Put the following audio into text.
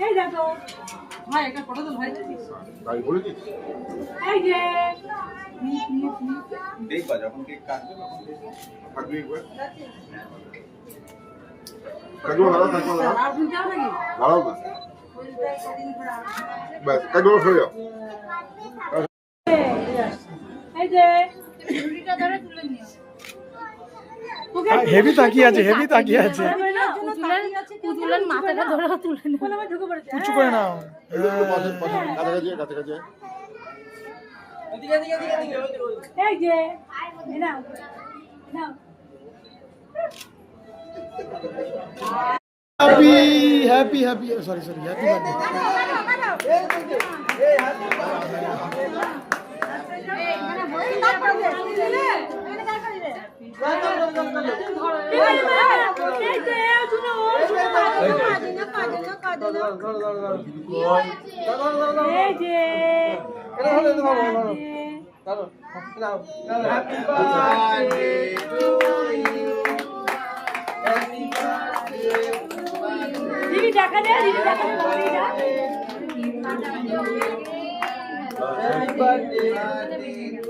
এই দেখো ভাই একটা ফটো তো ভাই ভাই বলেছিস এই যে দেখবা যখন কেক কাটবে তখন থাকবি একবার কাজু লাগাও আর তুমি যাও নাকি লাগাও না বাস কাজু হয়ে যাও এই যে রুটিটা ধরে তুলে নিও হেভি তাকিয়ে আছে হেভি তাকিয়ে আছে পুতুলের মাথাটা ধরে তুলে নিও বলে আমি ঢুকে পড়েছি কিছু করে নাও একটু পাশে কাছাকাছি এই যে নাও নাও happy happy happy sorry sorry happy birthday দিদি দেখা দে দিদি দেখা দে